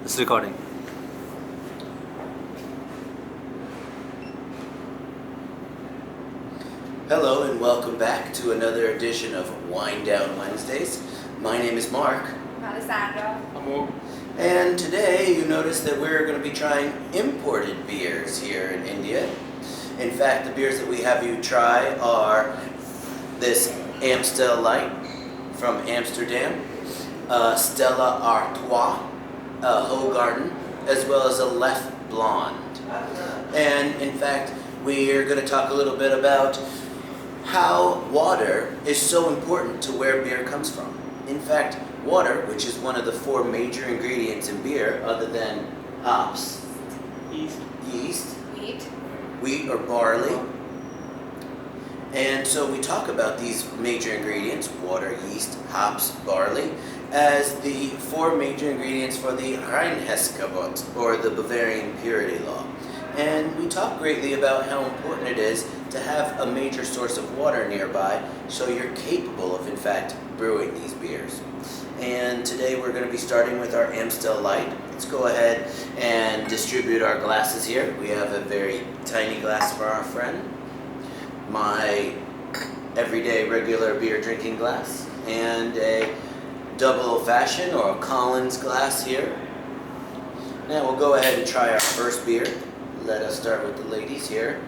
It's recording. Hello and welcome back to another edition of Wind Down Wednesdays. My name is Marc. Mellisandra. And today you notice that we're going to be trying imported beers here in India. In fact, the beers that we have you try are this Amstel Light from Amsterdam, Stella Artois, Hoegaarden, as well as a Left Blonde. And in fact, we're going to talk a little bit about how water is so important to where beer comes from. In fact, water, which is one of the four major ingredients in beer other than hops, yeast, wheat or barley. And so we talk about these major ingredients, water, yeast, hops, barley, as the four major ingredients for the Reinheitsgebot, or the Bavarian purity law. And we talk greatly about how important it is to have a major source of water nearby so you're capable of, in fact, brewing these beers. And today we're going to be starting with our Amstel Light. Let's go ahead and distribute our glasses here. We have a very tiny glass for our friend, my everyday regular beer drinking glass, and a double old-fashioned or a Collins glass here. Now we'll go ahead and try our first beer. Let us start with the ladies here.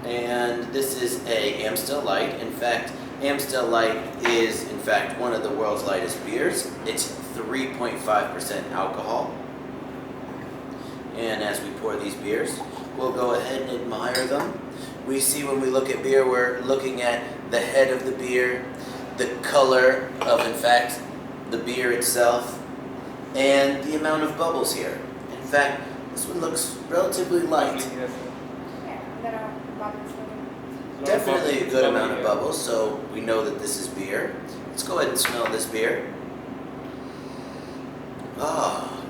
And this is a Amstel Light. In fact, Amstel Light is, in fact, one of the world's lightest beers. It's 3.5% alcohol. And as we pour these beers, we'll go ahead and admire them. We see when we look at beer, we're looking at the head of the beer, the color of, in fact, the beer itself, and the amount of bubbles here. In fact, this one looks relatively light. Yeah, there are bubbles. Definitely a good amount of bubbles, so we know that this is beer. Let's go ahead and smell this beer. Ah,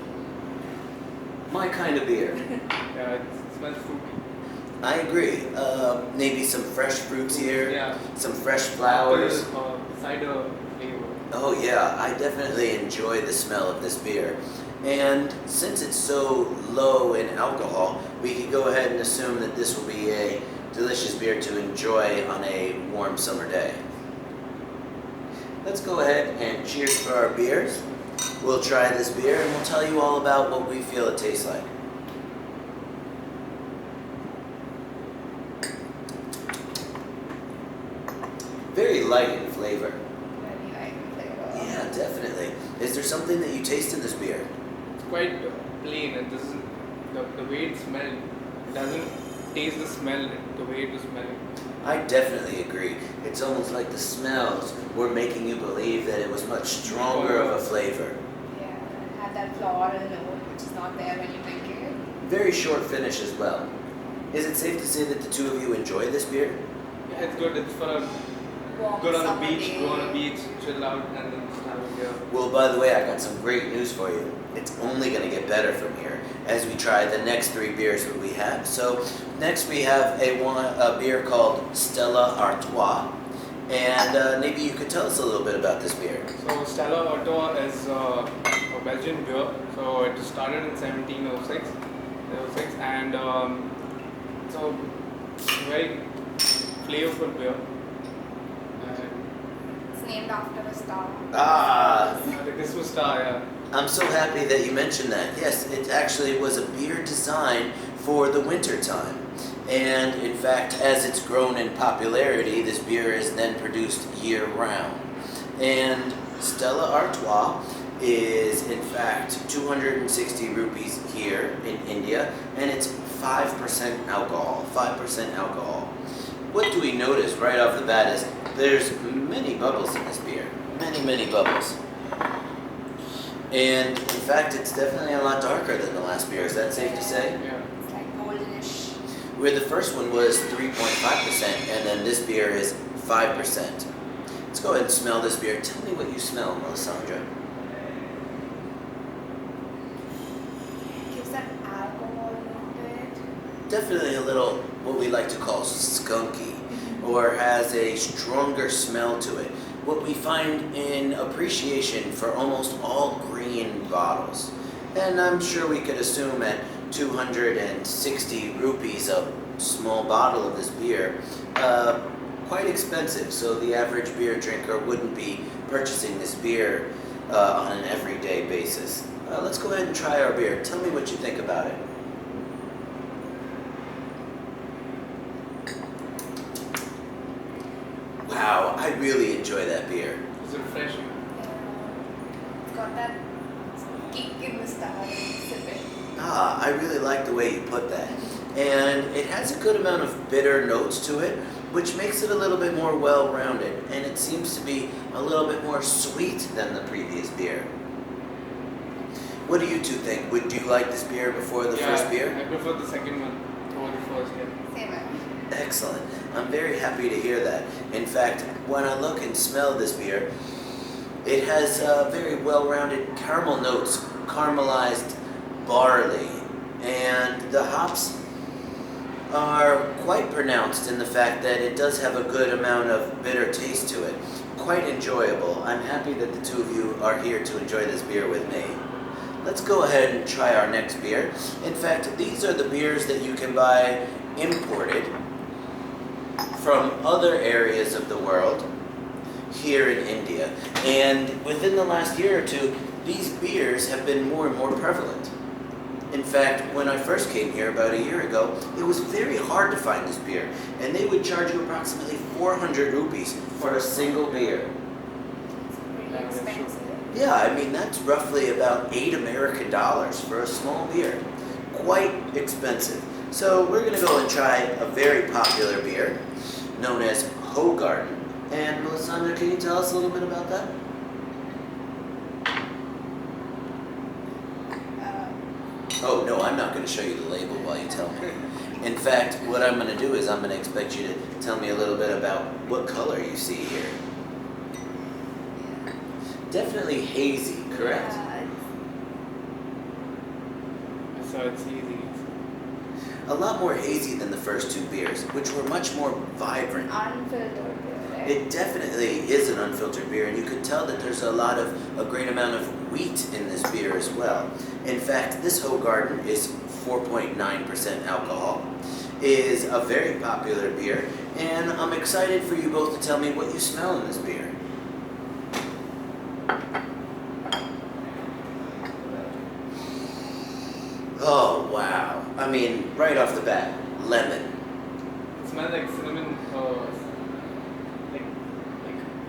my kind of beer. Yeah, it smells fruity. I agree. Maybe some fresh fruits here, Yeah. some fresh flowers. Cider flavor. Oh yeah, I definitely enjoy the smell of this beer. And since it's so low in alcohol, we could go ahead and assume that this will be a delicious beer to enjoy on a warm summer day. Let's go ahead and cheers for our beers. We'll try this beer and we'll tell you all about what we feel it tastes like. Very light in flavor. Very light in flavor. Yeah, definitely. Is there something that you taste in this beer? It's quite plain, and this is the way it smells. It doesn't taste the smell the way it was smelling. I definitely agree. It's almost like the smells were making you believe that it was much stronger of a flavor. Yeah, it had that floral note which is not there when you drink it. Very short finish as well. Is it safe to say that the two of you enjoy this beer? Yeah, it's good. It's for a Warm good on summer the beach, day. go on a beach, chill out, and then just have a beer. Well, by the way, I got some great news for you. It's only going to get better from here as we try the next three beers that we have. So next we have a beer called Stella Artois. And maybe you could tell us a little bit about this beer. So Stella Artois is a Belgian beer. So it started in 1706, and it's a very flavorful beer. It's named after a star. Ah, The Christmas star, yeah. I'm so happy that you mentioned that. Yes, it actually was a beer designed for the winter time. And in fact, as it's grown in popularity, this beer is then produced year-round. And Stella Artois is in fact 260 rupees here in India, and it's 5% alcohol. 5% alcohol. What do we notice right off the bat is there's many bubbles in this beer. Many bubbles. And in fact, it's definitely a lot darker than the last beer. Is that safe to say? Yeah. It's like goldenish. Where the first one was 3.5%, and then this beer is 5%. Let's go ahead and smell this beer. Tell me what you smell, Mellisandra. It gives that alcohol note to it. Definitely a little, what we like to call skunky, or has a stronger smell to it. What we find in appreciation for almost all green bottles And I'm sure we could assume at 260 rupees a small bottle of this beer, quite expensive, so the average beer drinker wouldn't be purchasing this beer on an everyday basis. Let's go ahead and try our beer. Tell me what you think about it. Wow, I really enjoy that beer. It's refreshing. It's got that kick in the start when you sip it. Ah, I really like the way you put that. And it has a good amount of bitter notes to it, which makes it a little bit more well-rounded. And it seems to be a little bit more sweet than the previous beer. What do you two think? Would you like this beer before the first beer? I prefer the second one over the first, yeah. Same way. Excellent. I'm very happy to hear that. In fact, when I look and smell this beer, it has very well-rounded caramel notes, caramelized barley, and the hops are quite pronounced in the fact that it does have a good amount of bitter taste to it. Quite enjoyable. I'm happy that the two of you are here to enjoy this beer with me. Let's go ahead and try our next beer. In fact, these are the beers that you can buy imported from other areas of the world here in India. And within the last year or two, these beers have been more and more prevalent. In fact, when I first came here about a year ago, it was very hard to find this beer, and they would charge you approximately 400 rupees for a single beer. It's pretty expensive. Yeah, I mean, that's roughly about $8 for a small beer. Quite expensive. So we're gonna go and try a very popular beer known as Hoegaarden. And Mellisandra, can you tell us a little bit about that? Oh, no, I'm not going to show you the label while you tell me. In fact, what I'm going to do is I'm going to expect you to tell me a little bit about what color you see here. Definitely hazy, correct? Yeah, So it's easy. A lot more hazy than the first two beers, which were much more vibrant. unfiltered beer, right? It definitely is an unfiltered beer, and you could tell that there's a great amount of wheat in this beer as well. In fact, this Hoegaarden is 4.9% alcohol, is a very popular beer, and I'm excited for you both to tell me what you smell in this beer. Oh, wow. I mean, right off the bat, lemon. It smells like cinnamon, like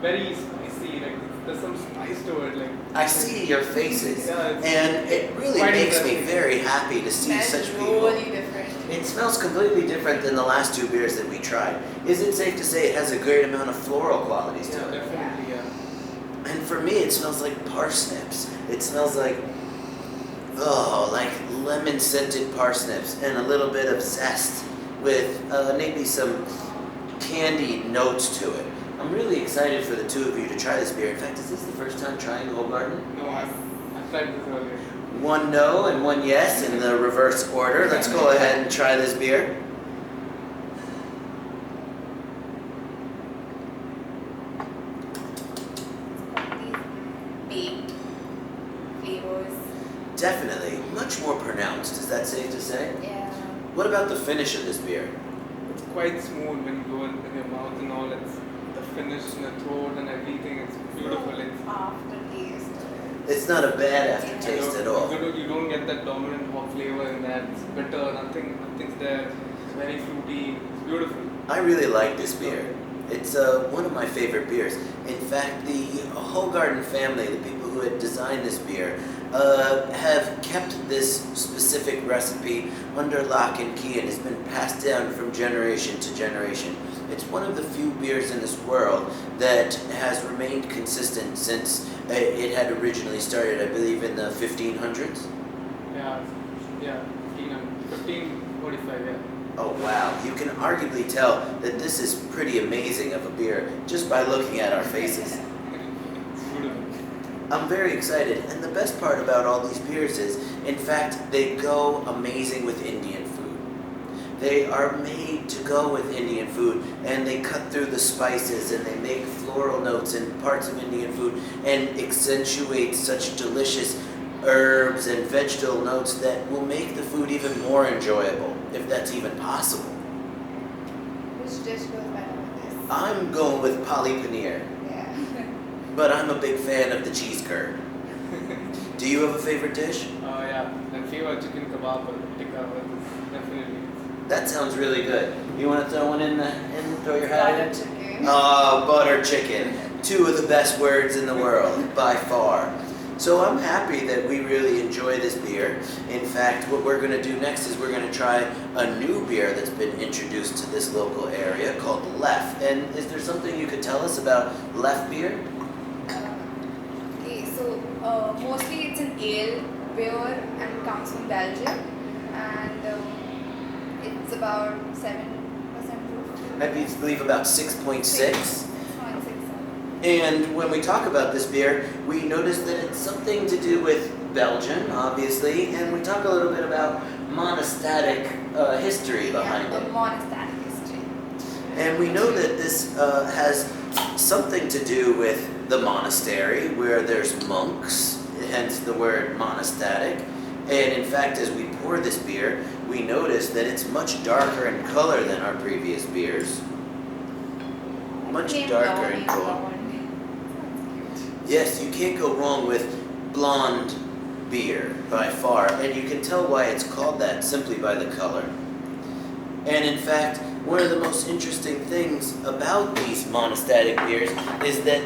very spicy. Like there's some spice to it. Like I see your faces, Yeah, it's and it really quite makes me interesting. very happy to see Smells such people. really different. It smells completely different than the last two beers that we tried. Is it safe to say it has a great amount of floral qualities Yeah, to it? definitely, yeah. And for me, it smells like parsnips. It smells like, like lemon-scented parsnips and a little bit of zest with maybe some candied notes to it. I'm really excited for the two of you to try this beer. In fact, is this the first time trying Hoegaarden? No, I've tried this earlier. One no and one yes in the reverse order. Let's go ahead and try this beer. These baked flavors. Definitely, much more pronounced. Is that safe to say? Yeah. What about the finish of this beer? It's quite smooth when you go in your mouth and all. It's the finish in the throat and everything. It's beautiful. It's Aftertaste. It's not a bad aftertaste at all. You don't get that dominant hop flavor in that. It's bitter. Nothing's there. It's very fruity. It's beautiful. I really like this beer. It's one of my favorite beers. In fact, the Hoegaarden family, the people who had designed this beer, have kept this specific recipe under lock and key and has been passed down from generation to generation. It's one of the few beers in this world that has remained consistent since it had originally started, I believe, in the 1500s. Yeah, 1545, yeah. Oh wow, you can arguably tell that this is pretty amazing of a beer just by looking at our faces. It's beautiful. I'm very excited, and the best part about all these beers is, in fact, they go amazing with Indian food. They are made to go with Indian food, and they cut through the spices, and they make floral notes in parts of Indian food, and accentuate such delicious herbs and vegetable notes that will make the food even more enjoyable, if that's even possible. Which dish goes better with this? I'm going with pali paneer, Yeah. but I'm a big fan of the cheese curd. Do you have a favorite dish? Yeah, and favorite chicken kebab or tikka, definitely. That sounds really good. You want to throw one in throw your hat in? Butter chicken. Butter chicken. Two of the best words in the world, by far. So I'm happy that we really enjoy this beer. In fact, what we're going to do next is we're going to try a new beer that's been introduced to this local area called Lef. And is there something you could tell us about Lef beer? Okay, so mostly it's an ale beer and comes from Belgium, and it's about 7% proof. I believe about 6.6. 6.6. And when we talk about this beer, we notice that it's something to do with Belgium, obviously, and we talk a little bit about monastic history behind Yeah, it. monastic history. And we know that this has something to do with the monastery, where there's monks, hence the word monastic. And in fact, as we pour this beer, we notice that it's much darker in color than our previous beers. Much darker in color. Yes, you can't go wrong with blonde beer by far, and you can tell why it's called that simply by the color. And in fact, one of the most interesting things about these monastic beers is that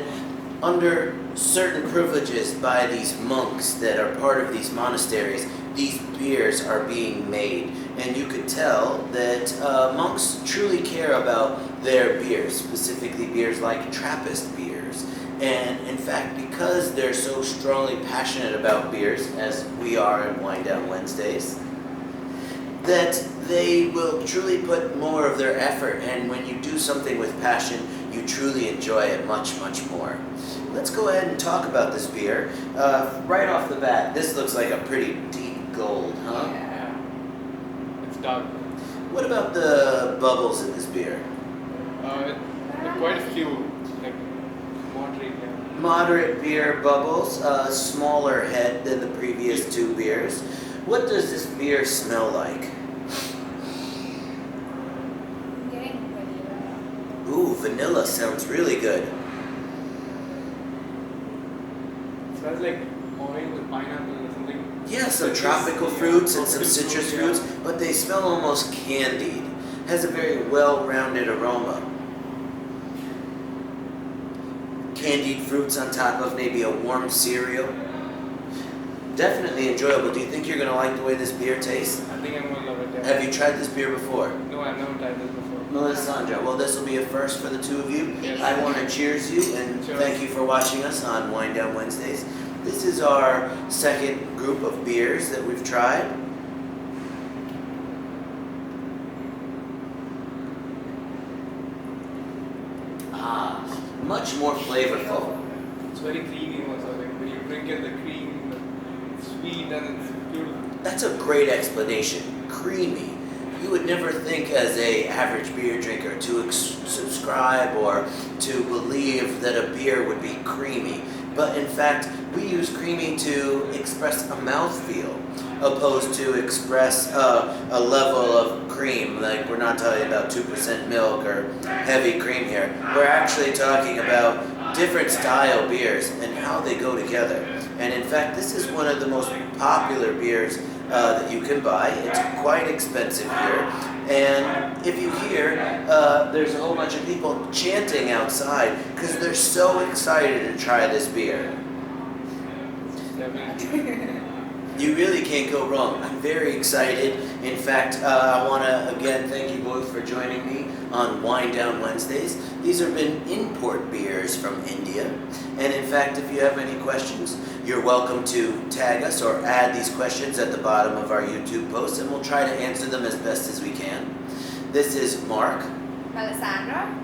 under certain privileges by these monks that are part of these monasteries, these beers are being made. And you could tell that monks truly care about their beers, specifically beers like Trappist beers. And in fact, because they're so strongly passionate about beers, as we are in Wine Down Wednesdays, that they will truly put more of their effort, and when you do something with passion, you truly enjoy it much, much more. Let's go ahead and talk about this beer. Right off the bat, this looks like a pretty deep gold, huh? Yeah. It's dark. What about the bubbles in this beer? There are quite a few, like moderate. Yeah. Moderate beer bubbles, smaller head than the previous two beers. What does this beer smell like? I'm getting vanilla. Ooh, vanilla sounds really good. It smells like orange or pineapple or something. Yeah, some Citrus, tropical yeah, fruits and some tropical citrus fruits, fruits, yeah. but they smell almost candied. Has a very well-rounded aroma. Candied fruits on top of maybe a warm cereal. Definitely enjoyable. Do you think you're going to like the way this beer tastes? I think I'm gonna love it. Yeah. Have you tried this beer before? No, I've never tried this before. Mellisandra, well, this will be a first for the two of you. Yes. I want to cheers you and Cheers. thank you for watching us on Wine Down Wednesdays. This is our second group of beers that we've tried. Much more flavorful. It's very creamy also. Like when you drink it, the cream, it's sweet and it's beautiful. That's a great explanation. Creamy. You would never think as a average beer drinker to subscribe or to believe that a beer would be creamy. But in fact, we use creamy to express a mouthfeel, opposed to express a level of cream. Like we're not talking about 2% milk or heavy cream here. We're actually talking about different style beers and how they go together. And in fact, this is one of the most popular beers that you can buy. It's quite expensive here. And if you hear, there's a whole bunch of people chanting outside because they're so excited to try this beer. Definitely. You really can't go wrong. I'm very excited. In fact, I want to again thank you both for joining me on Wine Down Wednesdays. These have been import beers from India. And in fact, if you have any questions, you're welcome to tag us or add these questions at the bottom of our YouTube post, and we'll try to answer them as best as we can. This is Marc. Mellisandra.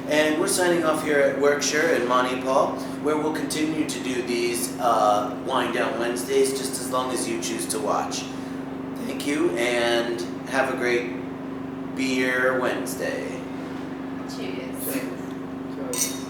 And we're signing off here at Workshare in Manipal, where we'll continue to do these Wine Down Wednesdays just as long as you choose to watch. Thank you, and have a great Beer Wednesday. Cheers. Cheers.